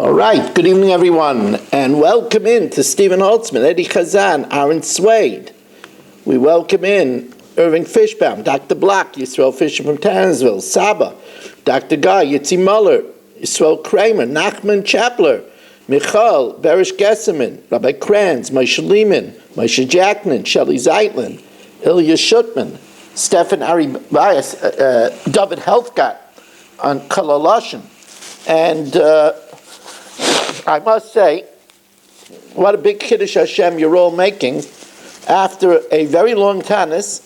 All right, good evening everyone, and welcome in to Stephen Holtzman, Eddie Chazan, Aaron Swade. We welcome in Irving Fishbaum, Dr. Block, Yisrael Fisher from Townsville, Saba, Dr. Guy, Yitzi Muller, Yisrael Kramer, Nachman Chapler, Michal, Berish Gesserman, Rabbi Kranz, Moshe Lehman, Moshe Jackman, Shelley Zeitlin, Ilya Shutman, Stefan Aribayas, David Helfgott on Kalaloshin. And I must say, what a big Kiddush Hashem you're all making. After a very long tanis,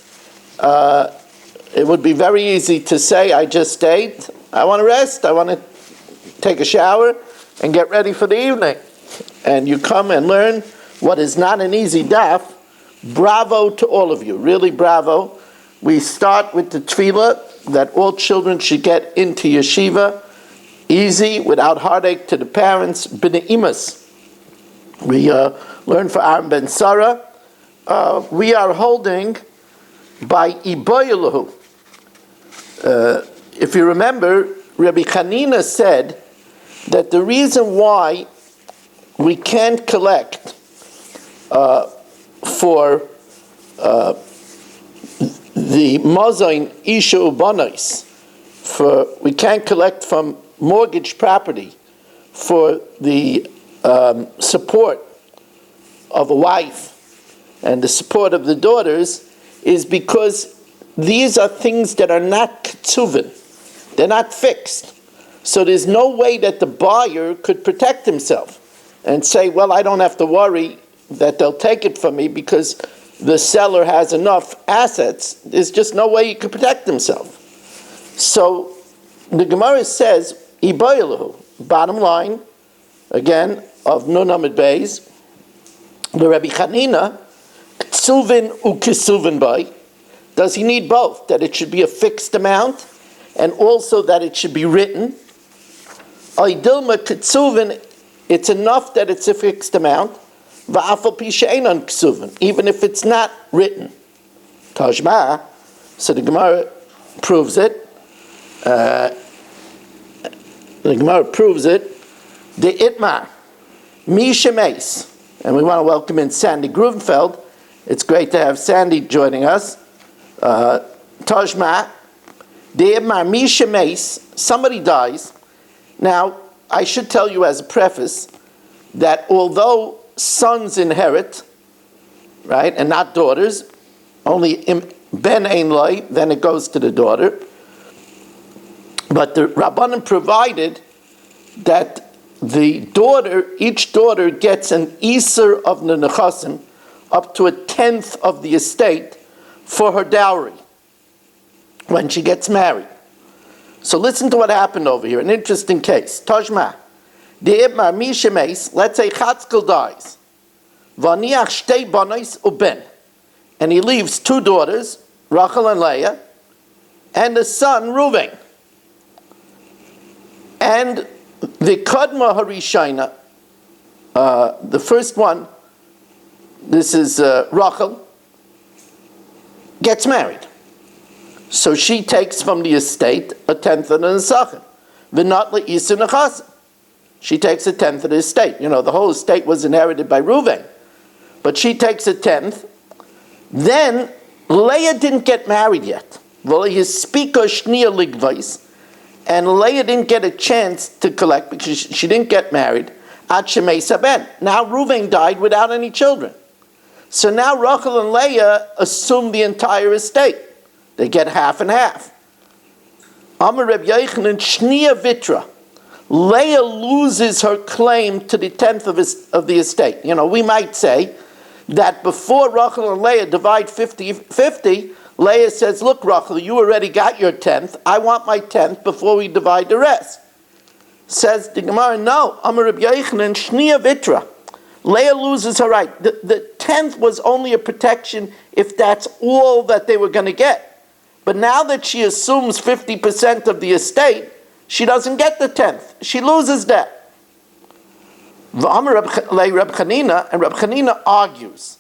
it would be very easy to say, I just ate, I want to rest, I want to take a shower and get ready for the evening. And you come and learn what is not an easy daf. Bravo to all of you, really bravo. We start with the tefillah that all children should get into yeshiva, easy, without heartache to the parents, b'nei imas. We learn for Aaron ben Sarah. We are holding by Iboyelahu. If you remember, Rabbi Chanina said that the reason why we can't collect for the Mozain Isha Ubanais, we can't collect from mortgage property for the support of a wife and the support of the daughters, is because these are things that are not ktsuvin. They're not fixed. So there's no way that the buyer could protect himself and say, well, I don't have to worry that they'll take it from me because the seller has enough assets. There's just no way he could protect himself. So the Gemara says, Iboyelahu, bottom line, again, of Nun Amid Beis, the Rabbi Chanina, Ksuvin ukesuvin bay, does he need both? That it should be a fixed amount and also that it should be written? Oidilma ksuvin, it's enough that it's a fixed amount, va'afal pi she'enon ksuvin, even if it's not written. Tajma, so the Gemara proves it. The Gemara proves it. The Itmar, Misha Mace, and we want to welcome in Sandy Gruvenfeld. It's great to have Sandy joining us. Tajma, the Itmar, Misha Mace, somebody dies. Now, I should tell you as a preface that although sons inherit, right, and not daughters, only ben ein loy, then it goes to the daughter. But the Rabbanim provided that the daughter, each daughter gets an iser of the nechasim, up to 1/10 of the estate for her dowry when she gets married. So listen to what happened over here, an interesting case. Tajma, de'ibmar mishemes, let's say Chatzkel dies, vaniach shtei banais uben, and he leaves 2 daughters, Rachel and Leah, and a son, Reuven. And the Kadma Harishayna, the first one, this is Rachel, gets married. So she takes from the estate 1/10 of the nesachim. V'not le'isur nechasim. She takes 1/10 of the estate. You know, the whole estate was inherited by Reuven. But she takes 1/10. Then, Leah didn't get married yet. And Leah didn't get a chance to collect because she didn't get married. Now Reuven died without any children. So now Rachel and Leah assume the entire estate. They get half and half. Amar Reb Yochanan Shnia Vitra. Leah loses her claim to the 1/10 of the estate. You know, we might say that before Rachel and Leah divide 50-50, Leah says, look, Rachel, you already got your 1/10. I want my 1/10 before we divide the rest. Says the Gemara, no. Amar Reb Yochanan Shnia Vitra. Leah loses her right. The 1/10 was only a protection if that's all that they were going to get. But now that she assumes 50% of the estate, she doesn't get the 1/10. She loses that. V'amar Reb Chanina, and Reb Chanina argues.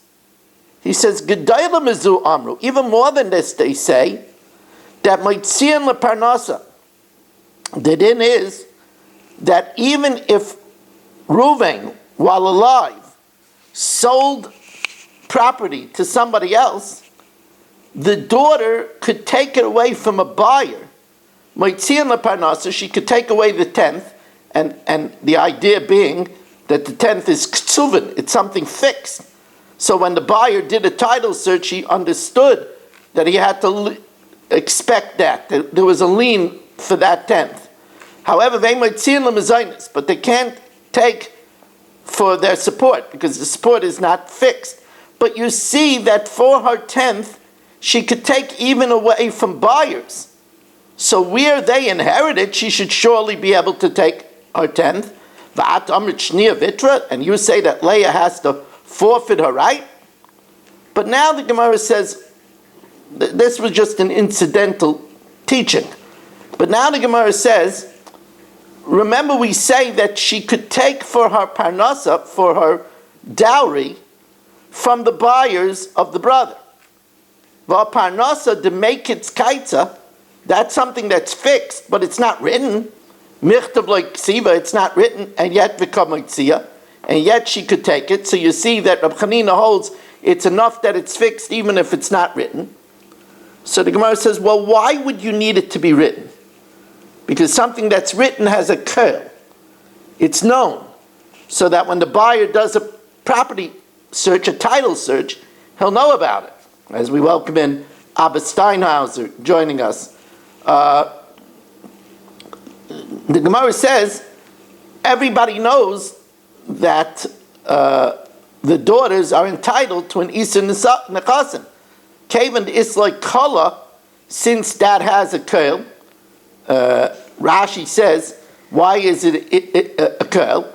He says, Gedayla Mizu Amru, even more than this, they say, that Moitzian Leparnasa, the din is that even if Reuven, while alive, sold property to somebody else, the daughter could take it away from a buyer. Moitzian leparnasa, she could take away the tenth, and the idea being that the tenth is ktsuven, it's something fixed. So when the buyer did a title search, he understood that he had to expect that there was a lien for that tenth. However, they moitzian lemezainis, but they can't take for their support because the support is not fixed. But you see that for her tenth, she could take even away from buyers. So where they inherited, she should surely be able to take her tenth. And you say that Leah has to forfeit her right? But now the Gemara says, this was just an incidental teaching. But now the Gemara says, remember we say that she could take for her parnasa, for her dowry, from the buyers of the brother. Parnasa de make its kaitza, that's something that's fixed, but it's not written. Michtav like ksiva, it's not written, and yet become itzia, and yet she could take it. So you see that Rab Chanina holds it's enough that it's fixed even if it's not written. So the Gemara says, well, why would you need it to be written? Because something that's written has a curl. It's known. So that when the buyer does a property search, a title search, he'll know about it. As we welcome in Abba Steinhauser joining us. The Gemara says, everybody knows that the daughters are entitled to an Isser Nekasim. Kavan is like Kala, since that has a curl. Rashi says, why is it a curl?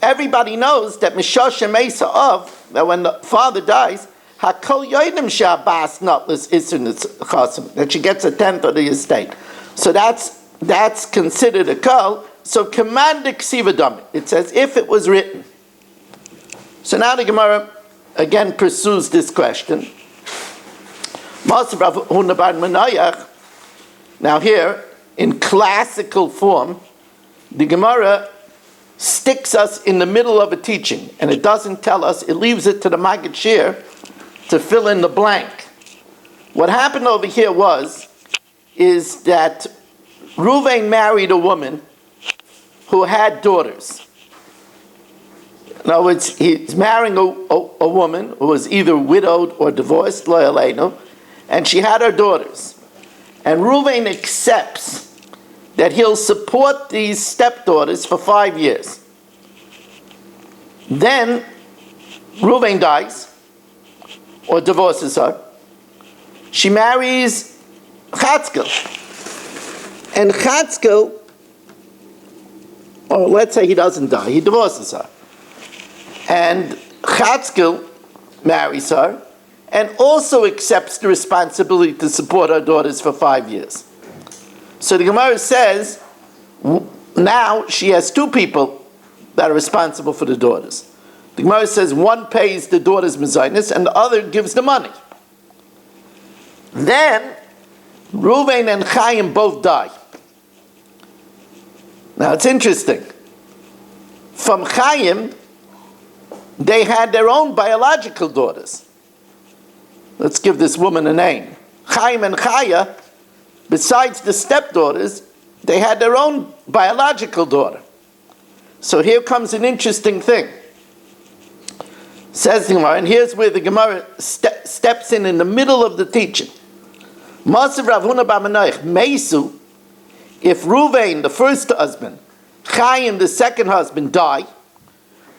Everybody knows that Mishasha Mesa of, that when the father dies, Hakol Yoidim Shabas Notlis Isser Nekasim, that she gets a tenth of the estate. So that's considered a curl. So command ksiva dami. It says if it was written. So now the Gemara again pursues this question. Now here, in classical form, the Gemara sticks us in the middle of a teaching, and it doesn't tell us, it leaves it to the Maggid Shir to fill in the blank. What happened over here is that Reuven married a woman who had daughters. In other words, he's marrying a woman who was either widowed or divorced, lo yaleinu, and she had her daughters. And Reuven accepts that he'll support these stepdaughters for 5 years. Then Reuven dies or divorces her. She marries Chatzkel. And Chatzkel, or let's say he doesn't die, he divorces her. And Chatzkel marries her and also accepts the responsibility to support her daughters for 5 years. So the Gemara says, now she has two people that are responsible for the daughters. The Gemara says one pays the daughter's mezainis and the other gives the money. Then Reuven and Chaim both die. Now it's interesting. From Chaim, they had their own biological daughters. Let's give this woman a name. Chaim and Chaya, besides the stepdaughters, they had their own biological daughter. So here comes an interesting thing. Says the Gemara, and here's where the Gemara steps in the middle of the teaching. Masav Rav Huna bar Menoich, Meisu, if Reuven, the first husband, Chaim, the second husband, die,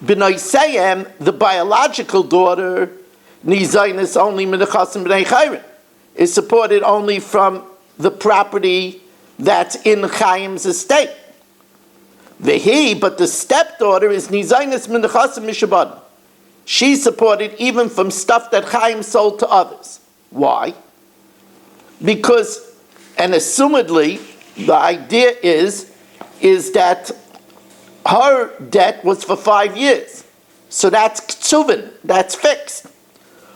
B'noiseyem, the biological daughter, Nizaynis only Menechasim B'nei Chayrin, is supported only from the property that's in Chaim's estate. Vehi, but the stepdaughter is Nizaynis Menechasim Mishabad. She's supported even from stuff that Chaim sold to others. Why? Because, and assumedly, the idea is that her debt was for 5 years. So that's ksuvin, that's fixed.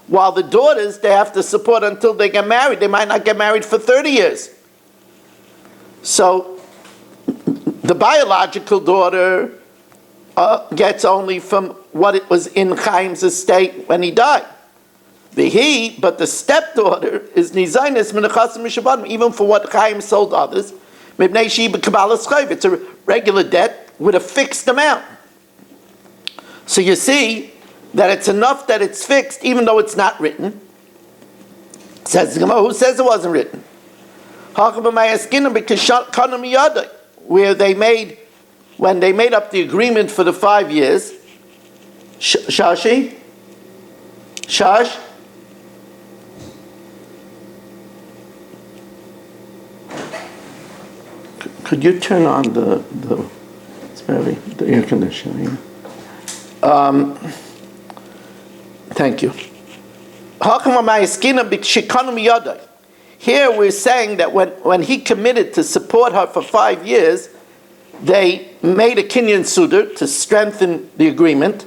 While the daughters, they have to support until they get married. They might not get married for 30 years. So the biological daughter gets only from what it was in Chaim's estate when he died. But the stepdaughter is nizaynes menechasim mishabadim, even for what Chaim sold others. It's a regular debt with a fixed amount. So you see that it's enough that it's fixed, even though it's not written. Says the Gemara, who says it wasn't written? Where when they made up the agreement for the 5 years. Shash? Could you turn on the air conditioning? Thank you. Here we're saying that when he committed to support her for 5 years, they made a kinyan sudar to strengthen the agreement,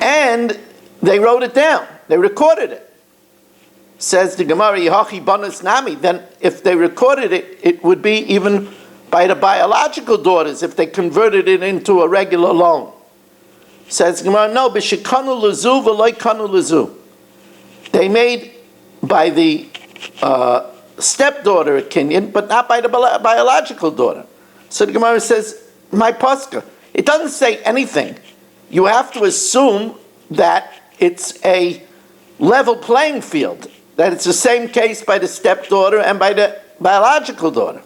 and they wrote it down. They recorded it. Says the Gemara, Yehachi Banas Nami. Then if they recorded it, it would be even by the biological daughters if they converted it into a regular loan. Says the Gemara, no, b'shekanu lezu v'loy kanu lezu. They made by the stepdaughter a kinyan, but not by the biological daughter. So the Gemara says, my paska. It doesn't say anything. You have to assume that it's a level playing field, that it's the same case by the stepdaughter and by the biological daughter.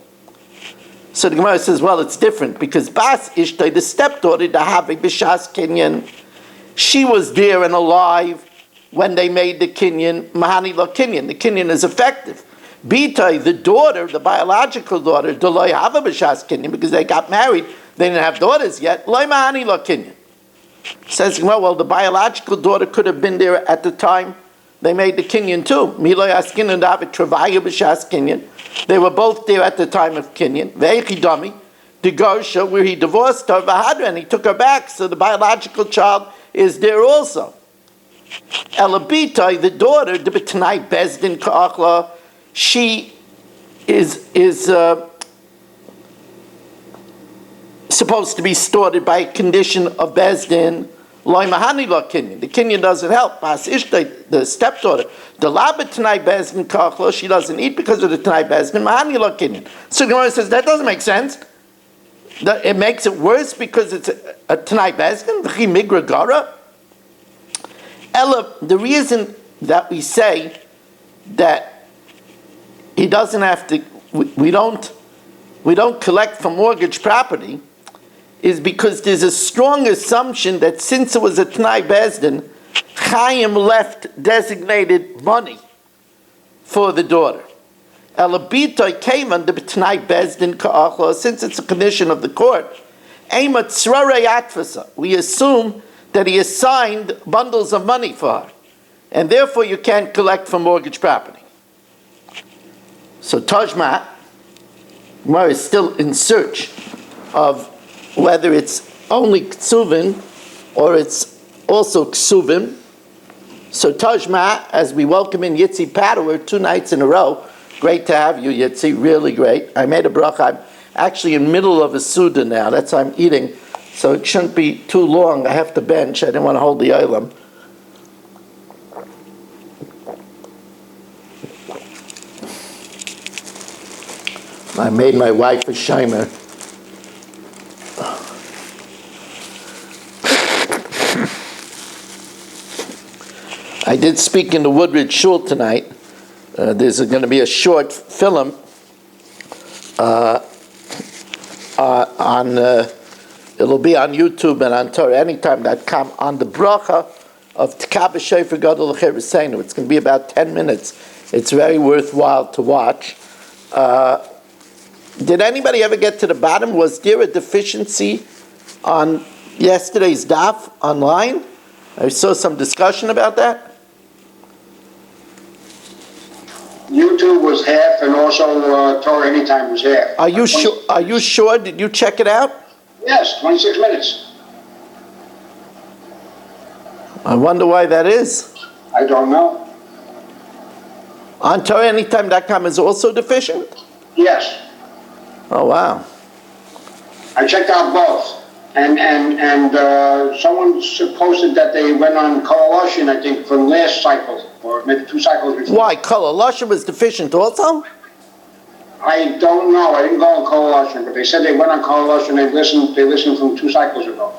So the Gemara says, well, it's different, because Bas Ishtay, the stepdaughter, the Havi B'Shas Kinyan, she was there and alive when they made the Kinyan, Mahani Lo Kinyan. The Kinyan is effective. Bitai, the daughter, the biological daughter, Deloy Hava B'Shas Kinyan, because they got married, they didn't have daughters yet, Loy Mahani Lo Kinyan. Says, well, the biological daughter could have been there at the time they made the Kinyan too. Miloy Askin and David Travaya B'Shas Kinyan. They were both there at the time of Kinyan. Ve'echidami, the Gosha, where he divorced her, Vahadra, and he took her back, so the biological child is there also. Elabitai, the daughter, the B'tanai Bezdin Ka'achla, she is supposed to be stored by a condition of Bezdin, Loi Mahani Lo Kinyan. The Kinyan doesn't help. Bas Ishtay, the stepdaughter, the Labit Tanai Bezdin Kachlo, she doesn't eat because of the Tanai Bezdin, Mahani Lo Kinyan. So the Gemara says, that doesn't make sense. It makes it worse because it's a Tanai Bezdin, V'chi Migra Gara. Ella, the reason that we say that he doesn't have to, we don't collect from mortgage property, is because there's a strong assumption that since it was a T'nai Bezdin, Chaim left designated money for the daughter. Elabitoy came under T'nai Bezdin Ka'achla, since it's a condition of the court. Ema Tzrarei Atfasa, we assume that he assigned bundles of money for her, and therefore you can't collect from mortgage property. So Tajma, Gemara is still in search of whether it's only Ksuvin or it's also Ksuvim. So Tajma, as we welcome in Yitzi Padawer 2 nights in a row, great to have you, Yitzi, really great. I made a bracha. I'm actually in the middle of a Suda now, that's why I'm eating, so it shouldn't be too long. I have to bench, I didn't want to hold the Olam. I made my wife a shimer. I did speak in the Woodridge Shul tonight. There's going to be a short film it'll be on YouTube and on TorahAnytime.com on the bracha of T'kah B'Shofar Gadol L'Cher V'Seinu. It's going to be about 10 minutes. It's very worthwhile to watch. Did anybody ever get to the bottom? Was there a deficiency on yesterday's daf online? I saw some discussion about that. YouTube was half, and also Torah Anytime was half. Are you sure? Are you sure? Did you check it out? Yes, 26 minutes. I wonder why that is. I don't know. On TorahAnytime.com is also deficient? Yes. Oh, wow. I checked out both. And someone posted that they went on coalition, I think, from last cycle, or maybe 2 cycles before. Why? Coalition was deficient also? I don't know. I didn't go on coalition, but they said they went on coalition. They listened from 2 cycles ago.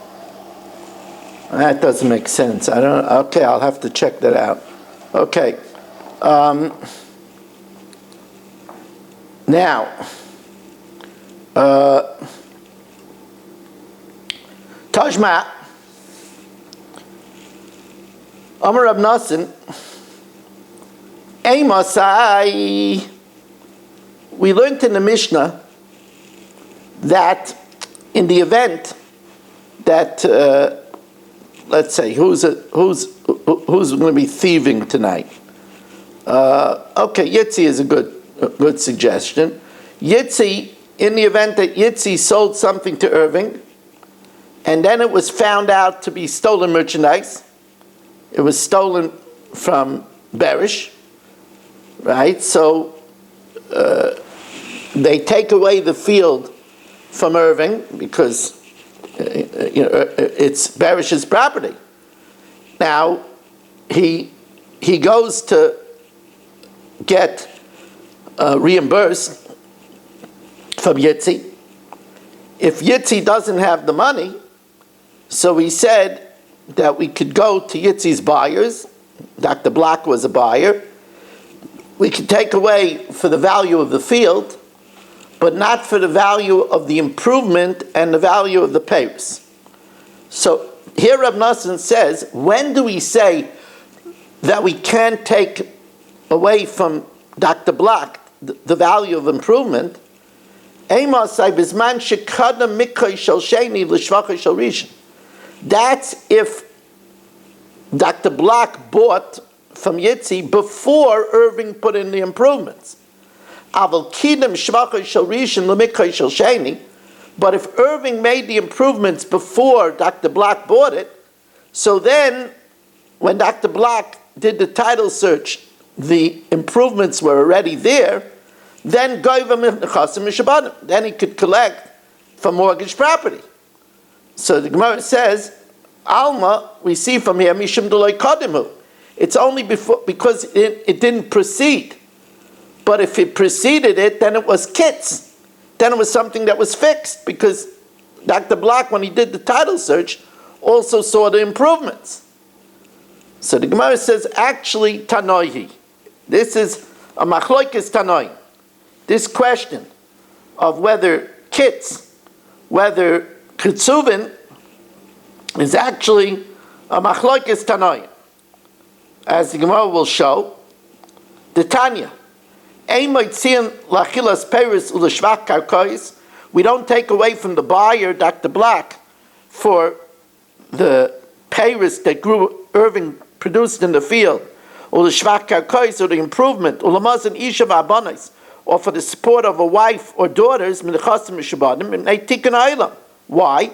That doesn't make sense. I don't. Okay, I'll have to check that out. Okay. Now, Tajma, Amar Rab Nassim, Eimasai. We learned in the Mishnah that in the event that let's say who's going to be thieving tonight. Okay, Yitzi is a good suggestion. Yitzi, in the event that Yitzi sold something to Irving, and then it was found out to be stolen merchandise. It was stolen from Berish, right? So they take away the field from Irving because it's Berish's property. Now he goes to get reimbursed from Yitzi. If Yitzi doesn't have the money, so he said that we could go to Yitzi's buyers. Dr. Black was a buyer. We could take away for the value of the field, but not for the value of the improvement and the value of the payers. So here Rab Nassim says, when do we say that we can't take away from Dr. Black the value of improvement? That's if Dr. Black bought from Yitzi before Irving put in the improvements. But if Irving made the improvements before Dr. Black bought it, so then when Dr. Black did the title search, the improvements were already there, then he could collect for mortgage property. So the Gemara says, Alma, we see from here, Mishum D'Loi Kodimu. It's only because it didn't proceed. But if it preceded it, then it was kits. Then it was something that was fixed, because Dr. Black, when he did the title search, also saw the improvements. So the Gemara says, actually, Tanoihi. This is a machloikis Tanoi. This question of whether kits, whether kitsuvin, is actually a machloikis Tanoi. As the Gemara will show, the Tanya. We don't take away from the buyer, Dr. Black, for the payers that Irving produced in the field, or the improvement, or for the support of a wife or daughters. Why?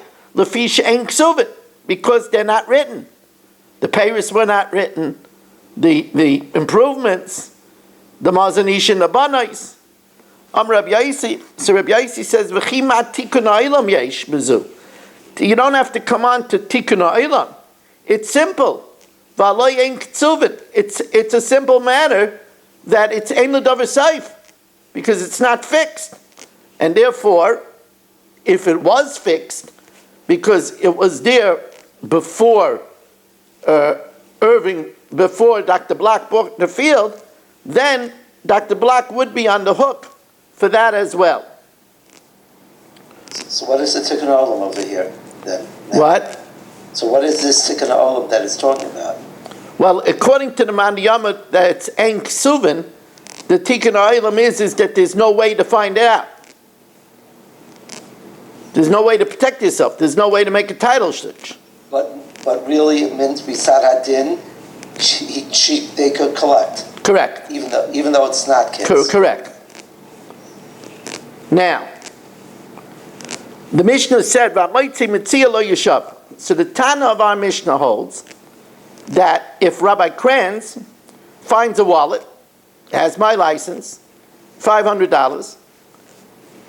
Because they're not written. The payers were not written. The improvements, the mazanish and the banais. Rabbi Yaisi, so Rabbi Yaisi says, you don't have to come on to tikkun ha'olam. It's simple. It's a simple matter that it's ein l'davar seif, because it's not fixed. And therefore, if it was fixed, because it was there before Irving, before Dr. Black bought the field, then Dr. Black would be on the hook for that as well. So what is the tikkun olam over here then? What? So what is this tikkun olam that it's talking about? Well, according to the Mandiyama, that it's ein ksuvin, the tikkun olam is that there's no way to find out. There's no way to protect yourself. There's no way to make a title search. But really it means Bisad Hadin, they could collect. Correct. Even though it's not kids. Correct. Now, the Mishnah said, so the Tana of our Mishnah holds that if Rabbi Kranz finds a wallet, has my license, $500,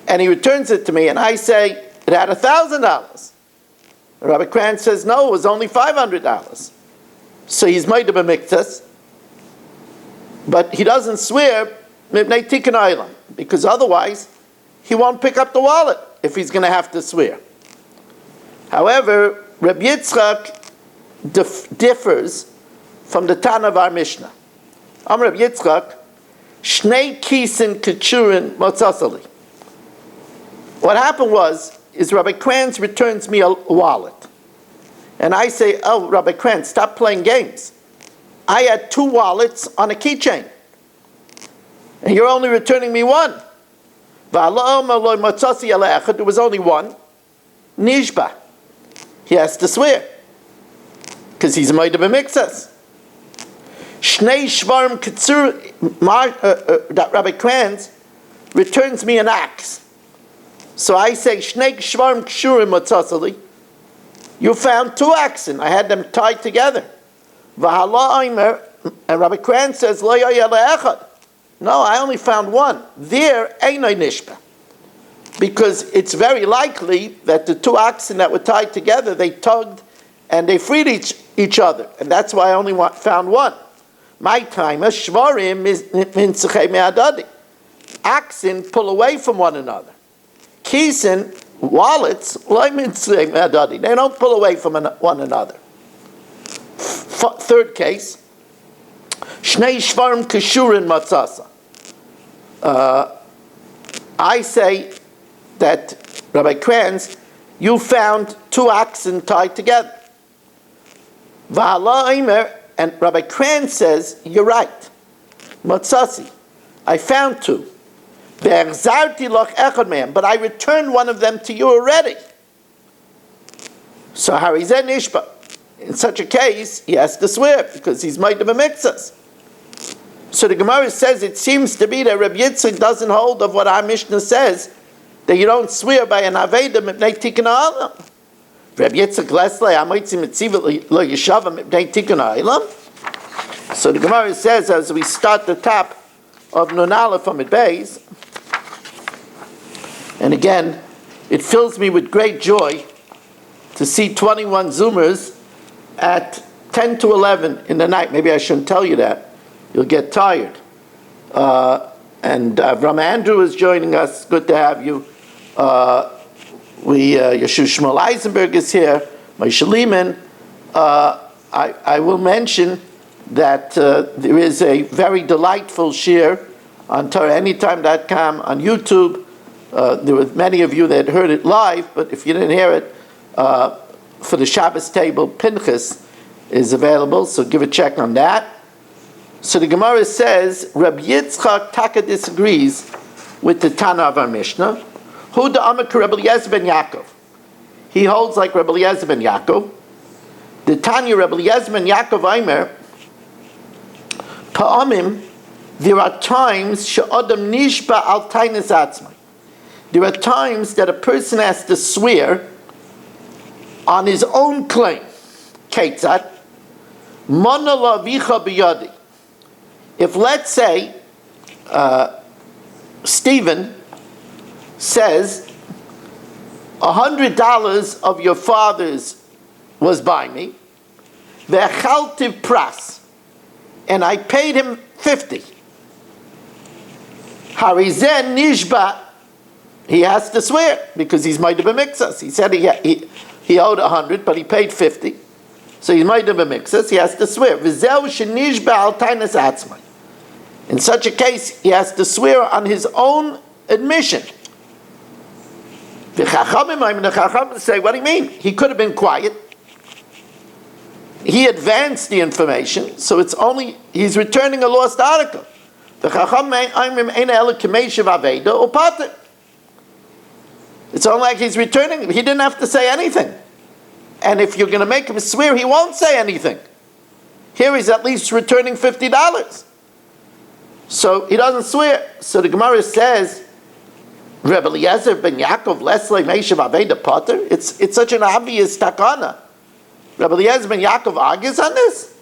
and he returns it to me, and I say it had $1,000, Rabbi Kran says, no, it was only $500. So he's made of a miktas, but he doesn't swear mipnei tikkun olam, because otherwise he won't pick up the wallet if he's going to have to swear. However, Rabbi Yitzchak differs from the Tana of our Mishnah. Rabbi Yitzchak, shnei kisin kechurin motzasali. What happened is Rabbi Kranz returns me a wallet. And I say, oh, Rabbi Kranz, stop playing games. I had 2 wallets on a keychain. And you're only returning me one. There was only one. Nishba. He has to swear. Because he's made of a mixas. Shnei shvarm kitzur, that Rabbi Kranz returns me an axe. So I say, Shnei shvarm kshurim motzasali. You found 2 oxen. I had them tied together. And Rabbi Kranz says, Lo yoyeh le'echad. No, I only found one. There, einay nishba. Because it's very likely that the 2 oxen that were tied together, they tugged and they freed each other. And that's why I only found one. My time, shvarim is mintzechei me'adadi. Oxen pull away from one another. Kisin, wallets, they don't pull away from one another. Third case, Shnei Shvarim Keshurin Matzasa. I say that, Rabbi Kranz, you found 2 oxen tied together. And Rabbi Kranz says, you're right. Matzasi, I found 2. But I returned one of them to you already. So Harizeh Nishba. In such a case, he has to swear because he's made of a mixas. So the Gemara says it seems to be that Rabbi Yitzchak doesn't hold of what our Mishnah says, that you don't swear by an Aveda mipnei tikkun olam. Rabbi Yitzchak Lesley, Amoitzi Mitziva lo Yeshava mipnei tikkun olam. So the Gemara says as we start the top of Nun Aleph from it Beis, and again, it fills me with great joy to see 21 Zoomers at 10 to 11 in the night. Maybe I shouldn't tell you that. You'll get tired. And Avram Andrew is joining us. Good to have you. Yeshua Shmuel Eisenberg is here. Moshe Lehman. I will mention that there is a very delightful shir on TorahAnytime.com on YouTube. There were many of you that heard it live, but if you didn't hear it, for the Shabbos table, Pinchas is available, so give a check on that. So the Gemara says, Rabbi Yitzchak Taka disagrees with the Tana of our Mishnah. Hu da'amak Rabbi Eliezer ben Yaakov. He holds like Rabbi Eliezer ben Yaakov. The Tanya Rabbi Eliezer ben Yaakov Aimer, Pa'amim, there are times she'adam nishba al tainis atzmai. There are times that a person has to swear on his own claim. Ketzat, mana lavicha biyadi. If, let's say, Stephen says, $100 of your father's was by me, ve'achaltiv pras, and I paid him 50. Harizen nishba, he has to swear because he's made of a mixas. He said he owed 100, but he paid 50. So he's made of a mixas, he has to swear. V'zeu shenishba al tainas atzmai. In such a case, he has to swear on his own admission. The Chachamim say, what do you mean? He could have been quiet. He advanced the information, so it's only, he's returning a lost article. The Chachamim ain't ela k'meishav aveda or pater. It's only like he's returning. He didn't have to say anything. And if you're going to make him swear, he won't say anything. Here he's at least returning $50. So he doesn't swear. So the Gemara says, Rebbe Eliezer ben Yaakov, Leslie Meishav Aveda Potter. It's such an obvious takana. Rebbe Eliezer ben Yaakov argues on this.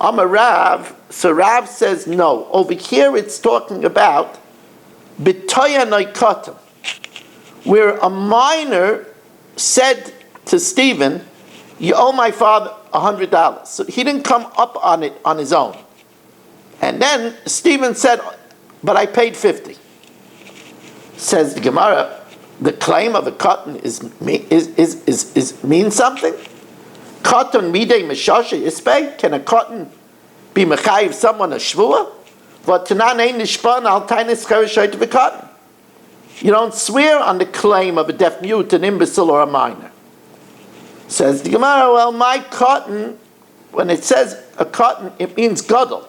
Amar Rav. So Rav says no. Over here it's talking about B'toya Noikotim, where a minor said to Stephen, you owe my father $100. So he didn't come up on it on his own. And then Stephen said, but I paid 50. Says the Gemara, the claim of a cotton means something? Cotton midei meshashe ispei? Can a cotton be mechayiv someone a shvua? V'tanan ein nishpan al tainis chereshoyt of a cotton. You don't swear on the claim of a deaf mute, an imbecile, or a minor. Says the Gemara, well, my cotton, when it says a cotton, it means gadol.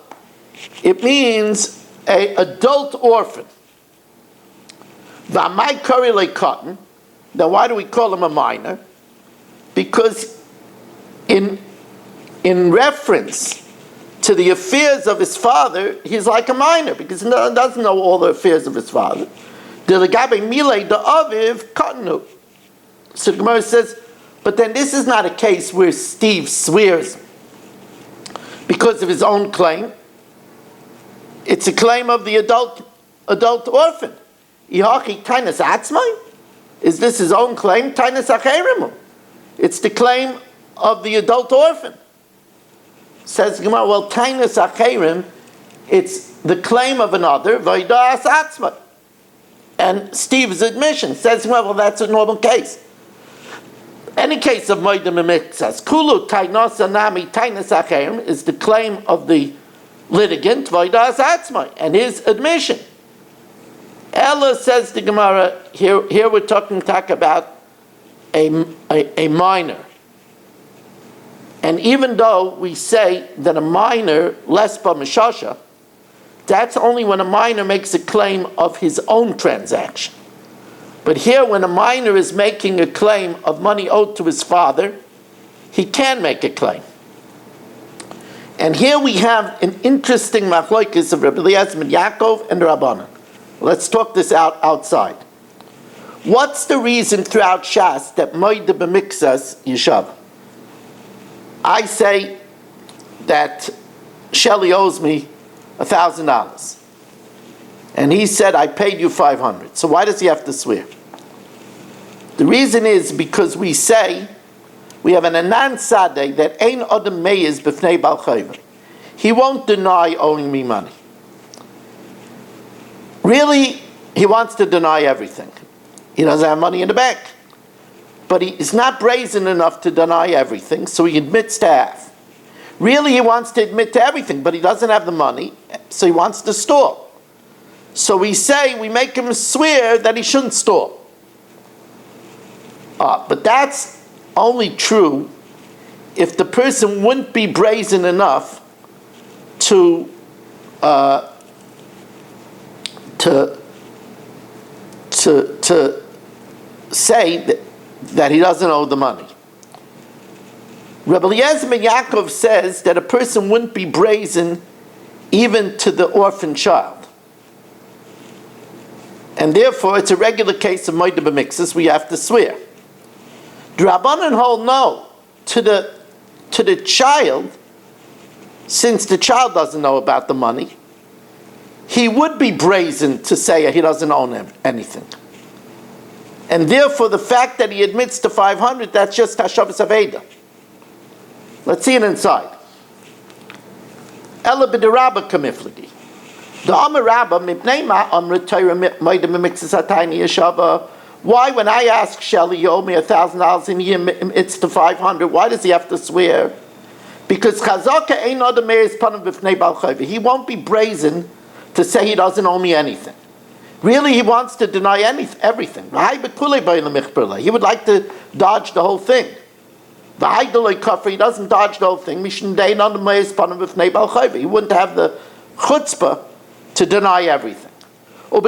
It means a adult orphan. V'amai korele cotton. Now, why do we call him a minor? Because in reference to the affairs of his father, he's like a minor because he doesn't know all the affairs of his father. So the Gemara says, but then this is not a case where Steve swears because of his own claim. It's a claim of the adult orphan. Is this his own claim? It's the claim of the adult orphan. Says Gemara, well, Tainus Acherim, it's the claim of another, Vaidas Atzma. And Steve's admission says, well, that's a normal case. Any case of Moedim Mimixas, Kulu Tainasa Nami Tainus Acherim is the claim of the litigant, Vaidas Atzma, and his admission. Ella says to Gemara, here we're talking about a minor. And even though we say that a minor, less b'mishasha, that's only when a minor makes a claim of his own transaction. But here, when a minor is making a claim of money owed to his father, he can make a claim. And here we have an interesting machlokes of Rabbi Eliezer ben Yaakov and Rabbanan. Let's talk this out outside. What's the reason throughout Shas that moed b'mixas yishav? I say that Shelley owes me $1,000. And he said, I paid you $500. So why does he have to swear? The reason is because we say, we have an anan sadeh that ein adam meiz b'fnei bal chayva. He won't deny owing me money. Really, he wants to deny everything. He doesn't have money in the bank. But he is not brazen enough to deny everything, so he admits to half. Really, he wants to admit to everything, but he doesn't have the money, so he wants to store. So we make him swear that he shouldn't store. But that's only true if the person wouldn't be brazen enough to say that he doesn't owe the money. Rabbi Eliezer ben Yaakov says that a person wouldn't be brazen even to the orphan child. And therefore, it's a regular case of moed b'mixas, we have to swear. The Rabbanan hold no. To the child, since the child doesn't know about the money, he would be brazen to say he doesn't own anything. And therefore, the fact that he admits to 500, that's just Hashavas Aveda. Let's see it inside. Ela b'derabba kamiflagi. The Amar Rabba mipnei ma amr Torah moed b'mixas hatayni yeshava. Why, when I ask Shelley, you owe me $1,000 and he admits to 500, why does he have to swear? Because chazaka ein adam meis panav b'fnei bal chayva. He won't be brazen to say he doesn't owe me anything. Really, he wants to deny everything. He would like to dodge the whole thing. He doesn't dodge the whole thing. He wouldn't have the chutzpah to deny everything. He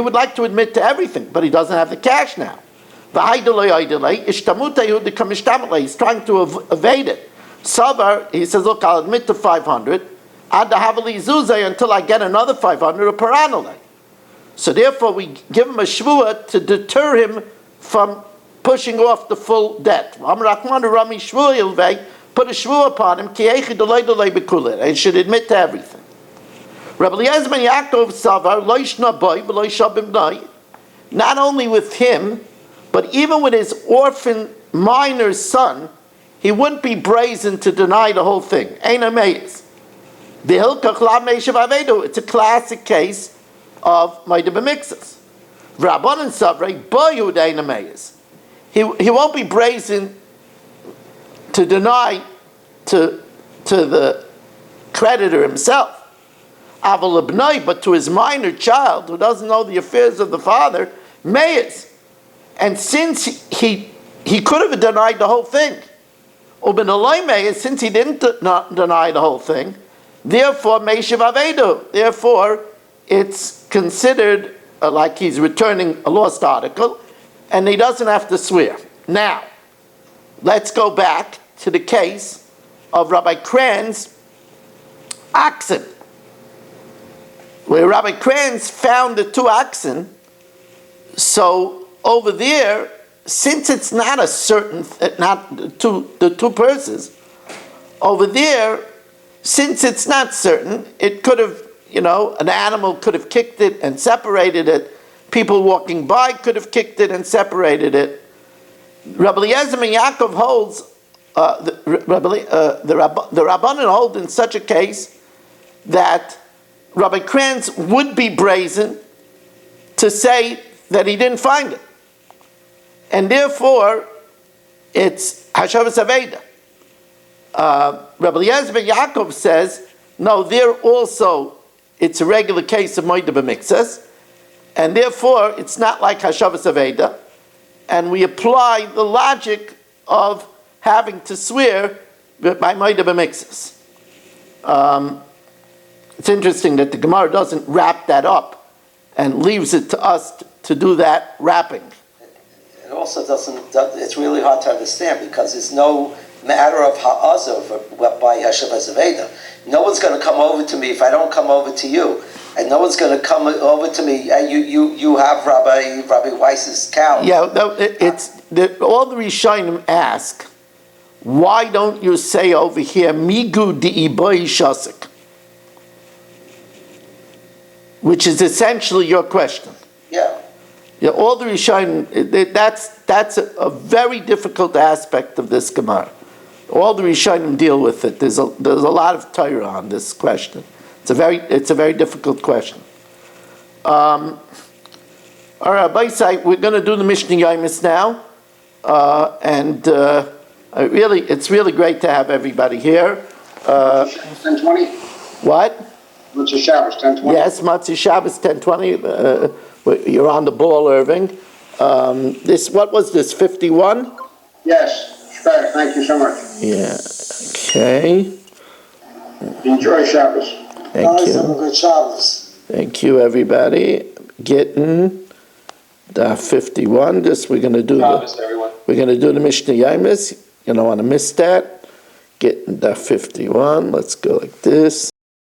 would like to admit to everything, but he doesn't have the cash now. He's trying to evade it. Savar, he says, look, I'll admit to 500 until I get another 500 or paranale. So therefore, we give him a shvua to deter him from pushing off the full debt. Put a shvua upon him, and should admit to everything. Rabbi Eliezer ben Yaakov Savar, not only with him, but even with his orphan minor's son, he wouldn't be brazen to deny the whole thing. Ein ameis. V'hilkach la meishav avedu. It's a classic case of Maida b'mixas. V'rabbanan savrei boyud ein ameis. He won't be brazen to deny to the creditor himself. Aval ibnai, but to his minor child who doesn't know the affairs of the father, meis. And since he could have denied the whole thing, since he didn't deny the whole thing, therefore meishav avedu. Therefore, it's considered like he's returning a lost article, and he doesn't have to swear. Now, let's go back to the case of Rabbi Kranz's oxen, where Rabbi Kranz found the 2 oxen. So over there, since it's not a certain, not the two purses, over there, since it's not certain, it could have, an animal could have kicked it and separated it. People walking by could have kicked it and separated it. Rabbi Eliezer and Yaakov holds, the Rabbanan hold in such a case that Rabbi Kranz would be brazen to say that he didn't find it. And therefore, it's Hashavas Aveda. Rabbi Eliezer ben Yaakov says, no, there also, it's a regular case of Moida b'mixas, and therefore, it's not like Hashavas Aveda, and we apply the logic of having to swear by Moida b'mixas. It's interesting that the Gemara doesn't wrap that up and leaves it to us to do that wrapping. It also it's really hard to understand because there's no matter of ha'azov by Hashavas Aveda. No one's going to come over to me if I don't come over to you. And no one's going to come over to me, you have Rabbi Weiss's cow. Yeah, all the Rishonim ask, why don't you say over here, Migu di'iboi shasik? Which is essentially your question. Yeah. Yeah, all the Rishonim, that's a very difficult aspect of this Gemara. All the Rishonim deal with it. There's a lot of Torah on this question. It's a very difficult question. All right, Baisai, we're going to do the Mishnah Yomis now, and it's really great to have everybody here. 10:20. What? Matzah Shabbos, 10:20. Yes, Matzah Shabbos, 10:20. You're on the ball, Irving. What was this? 51? Yes, fair. Thank you so much. Yeah. Okay. Enjoy Shabbos. Thank you. Good Shabbos. Thank you, everybody. Gittin Daf 51. We're going to do the Mishnah Yomis. You don't want to miss that. Gittin Daf 51. Let's go like this.